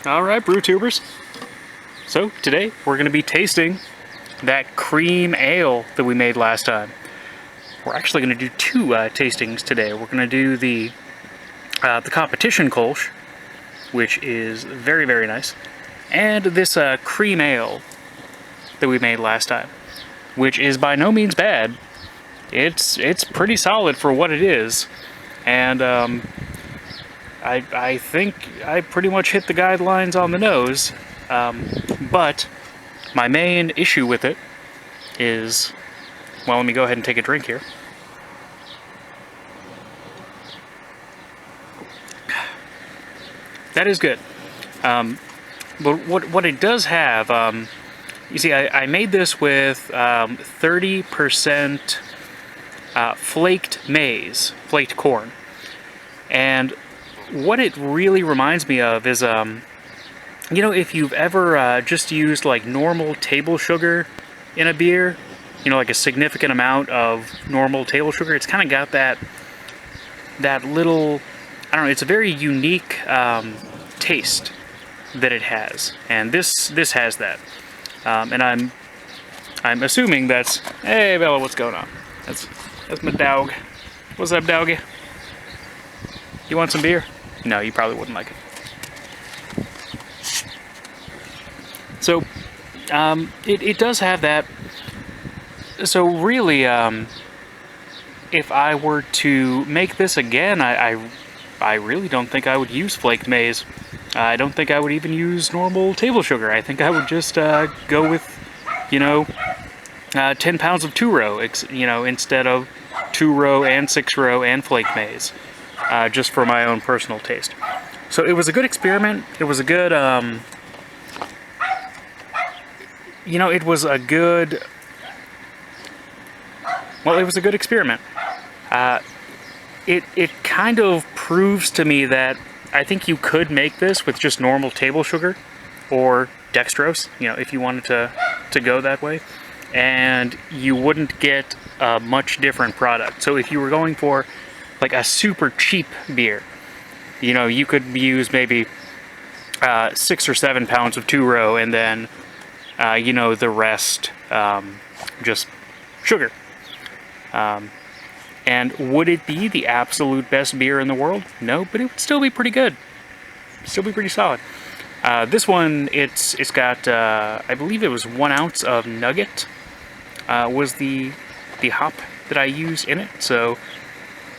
Alright, brew tubers. So today we're going to be tasting that cream ale that we made last time. We're actually going to do two tastings today. We're going to do the competition Kolsch, which is very, very nice, and this cream ale that we made last time, which is by no means bad. It's pretty solid for what it is, and I think I pretty much hit the guidelines on the nose, but my main issue with it is, well, let me go ahead and take a drink here. That is good. But what it does have, you see, I made this with 30% flaked maize, flaked corn, and what it really reminds me of is, you know, if you've ever just used like normal table sugar in a beer, you know, like a significant amount of normal table sugar, it's kind of got that little, I don't know, it's a very unique taste that it has, and this has that, and I'm assuming that's, hey Bella, what's going on? That's my dog. What's up, doggy? You want some beer? No, you probably wouldn't like it. So, it does have that. So really, if I were to make this again, I really don't think I would use flaked maize. I don't think I would even use normal table sugar. I think I would just go with, you know, 10 pounds of 2-row, you know, instead of 2-row and 6-row and flaked maize. Just for my own personal taste. So it was a good experiment. It was a good, you know, it was a good, well, it was a good experiment. It kind of proves to me that I think you could make this with just normal table sugar or dextrose, you know, if you wanted to go that way, and you wouldn't get a much different product. So if you were going for like a super cheap beer, you know, you could use maybe 6 or 7 pounds of 2-row, and then you know, the rest just sugar. And would it be the absolute best beer in the world? No, but it would still be pretty good. Still be pretty solid. This one, it's got I believe it was 1 ounce of nugget was the hop that I used in it. So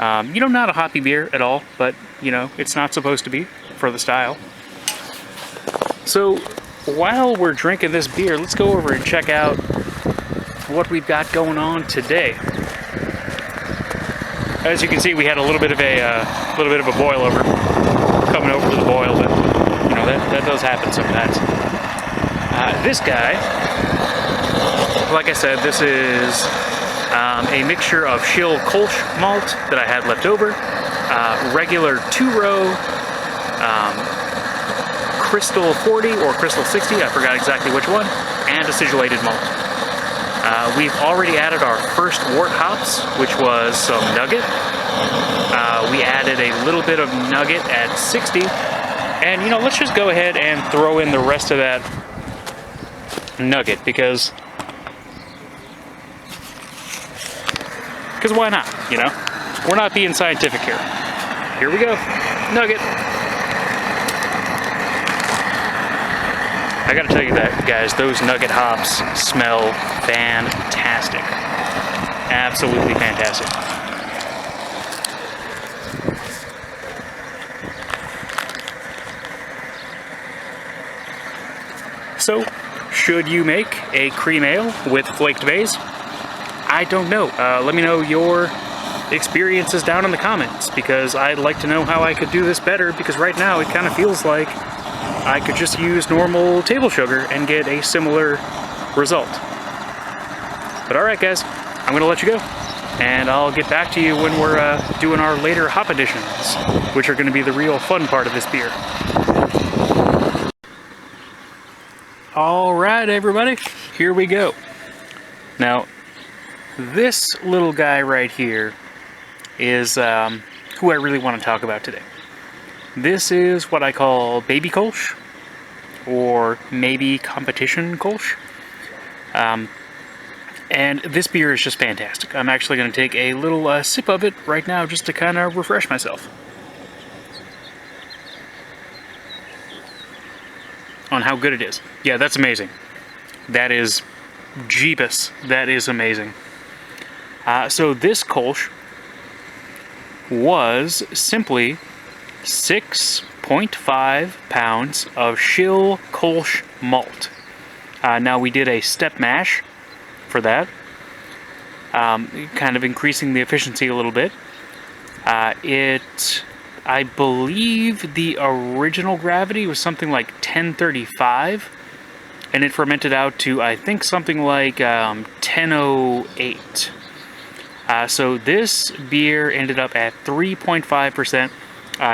you know, not a hoppy beer at all, but, you know, it's not supposed to be for the style. So, while we're drinking this beer, let's go over and check out what we've got going on today. As you can see, we had a little bit of a boil over, coming over to the boil, but, you know, that does happen sometimes. This guy, like I said, this is a mixture of shill Kolsch malt that I had left over, regular 2-row, Crystal 40 or Crystal 60, I forgot exactly which one, and acidulated malt. We've already added our first wort hops, which was some nugget. We added a little bit of nugget at 60, and, you know, let's just go ahead and throw in the rest of that nugget, because why not, you know? We're not being scientific here. Here we go. Nugget. I gotta tell you that, guys, those nugget hops smell fantastic. Absolutely fantastic. So, should you make a cream ale with flaked maize? I don't know. Let me know your experiences down in the comments, because I'd like to know how I could do this better, because right now it kind of feels like I could just use normal table sugar and get a similar result. But alright guys, I'm going to let you go, and I'll get back to you when we're doing our later hop additions, which are going to be the real fun part of this beer. Alright everybody, here we go. Now, this little guy right here is who I really want to talk about today. This is what I call baby Kolsch, or maybe competition Kolsch. And this beer is just fantastic. I'm actually going to take a little sip of it right now just to kind of refresh myself on how good it is. Yeah, that's amazing. That is Jeebus. That is amazing. So this Kolsch was simply 6.5 pounds of Schill Kolsch malt. Now we did a step mash for that, kind of increasing the efficiency a little bit. I believe the original gravity was something like 1035, and it fermented out to, I think, something like 1008. So this beer ended up at 3.5%.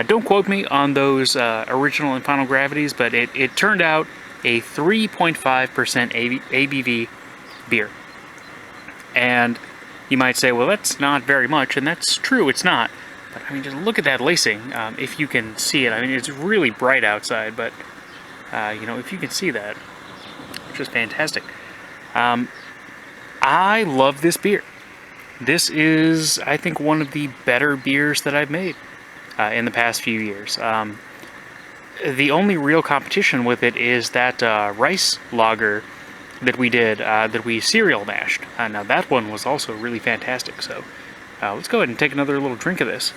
Don't quote me on those original and final gravities, but it turned out a 3.5% ABV beer. And you might say, well, that's not very much, and that's true, it's not. But I mean, just look at that lacing, if you can see it. I mean, it's really bright outside, but you know, if you can see that, it's just fantastic. I love this beer. This is, I think, one of the better beers that I've made in the past few years. The only real competition with it is that rice lager that we did, that we cereal mashed. Now that one was also really fantastic, so let's go ahead and take another little drink of this.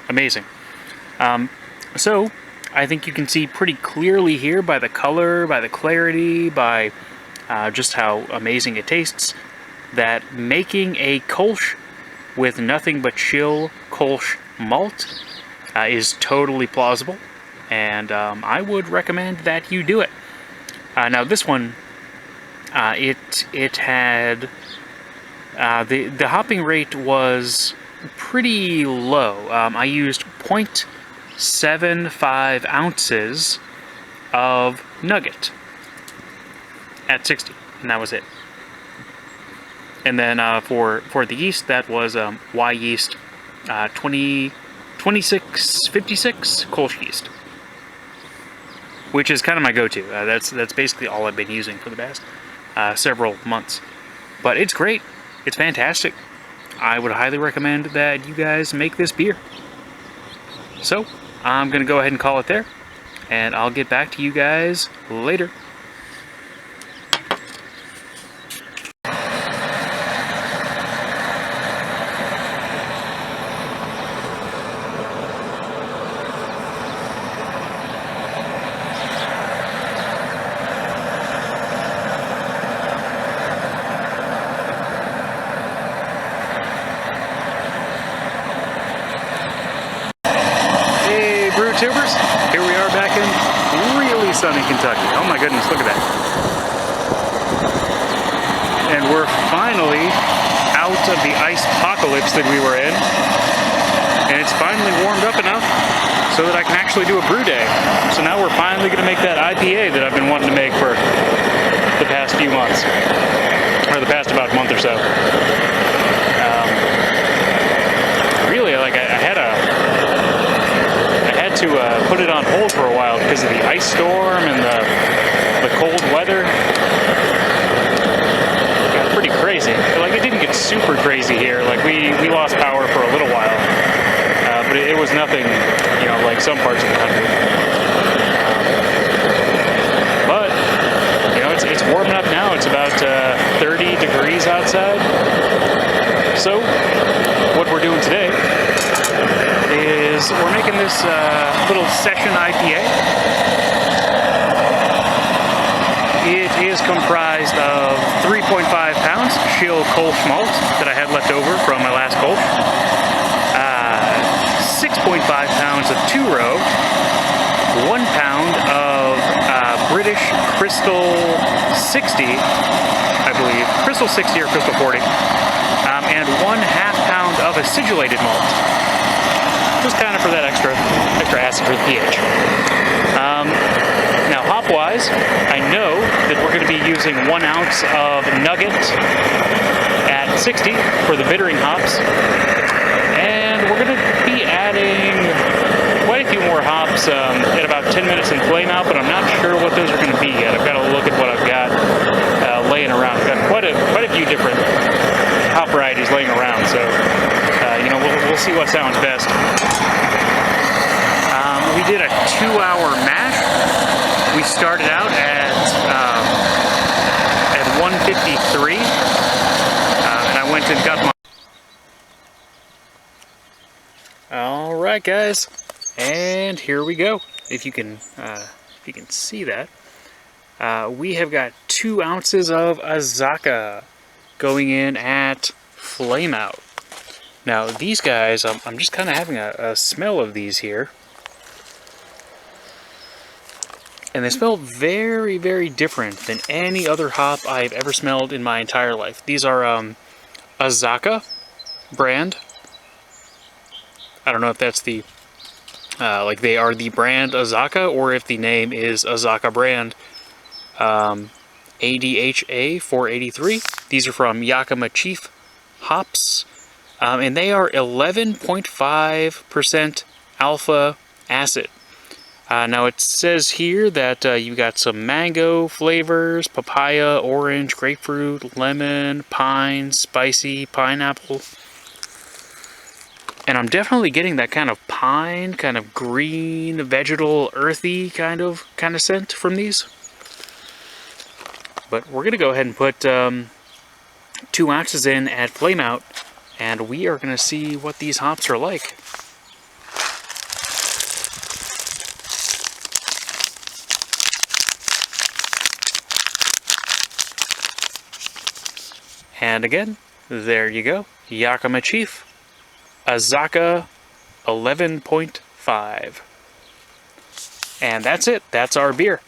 Amazing. So, I think you can see pretty clearly here by the color, by the clarity, by just how amazing it tastes, that making a Kolsch with nothing but Schill Kolsch malt is totally plausible, and I would recommend that you do it. Now this one, it had the hopping rate was pretty low. I used 0.75 ounces of nugget at 60, and that was it. And then for the yeast, that was Y yeast 2656 Kolsch yeast, which is kind of my go-to. That's basically all I've been using for the past several months. But it's great. It's fantastic. I would highly recommend that you guys make this beer. So, I'm going to go ahead and call it there, and I'll get back to you guys later. Brew tubers, here we are back in really sunny Kentucky. Oh my goodness, look at that. And we're finally out of the ice apocalypse that we were in. And it's finally warmed up enough so that I can actually do a brew day. So now we're finally going to make that IPA that I've been wanting to make for the past few months. Or the past about month or so. Really, like I had to put it on hold for a while because of the ice storm and the cold weather. It got pretty crazy. Like, it didn't get super crazy here. Like, we lost power for a little while, but it was nothing, you know, like some parts of the country. But you know, it's warming up now. It's about 30 degrees outside. So what we're doing today is we're making this little session IPA. It is comprised of 3.5 pounds Schill Kolsch malt that I had left over from my last Kolsch, 6.5 pounds of two-row, 1 pound of British Crystal 60, I believe, Crystal 60 or Crystal 40, and 1/2 pound of acidulated malt. Just kind of for that extra acid for the pH. Now, hop-wise, I know that we're going to be using 1 ounce of nugget at 60 for the bittering hops, and we're going to be be adding quite a few more hops at about 10 minutes in flame out, but I'm not sure what those are going to be yet. I've got to look at what I've got laying around. I've got quite a few different hop varieties laying around, so you know, we'll see what sounds best. We did a 2-hour mash. We started out at 153, and I went and got my... Alright guys, and here we go. If you can see that, we have got 2 ounces of Azacca going in at flame out. Now these guys, I'm just kind of having a smell of these here. And they smell very, very different than any other hop I've ever smelled in my entire life. These are Azacca brand. I don't know if that's the, like they are the brand Azacca, or if the name is Azacca brand. ADHA 483. These are from Yakima Chief hops. And they are 11.5% alpha acid. Now it says here that you got some mango flavors, papaya, orange, grapefruit, lemon, pine, spicy, pineapple. And I'm definitely getting that kind of pine, kind of green, vegetal, earthy kind of scent from these. But we're going to go ahead and put 2 ounces in at flame out, and we are going to see what these hops are like. And again, there you go, Yakima Chief, Azacca 11.5. And that's it, that's our beer.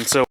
So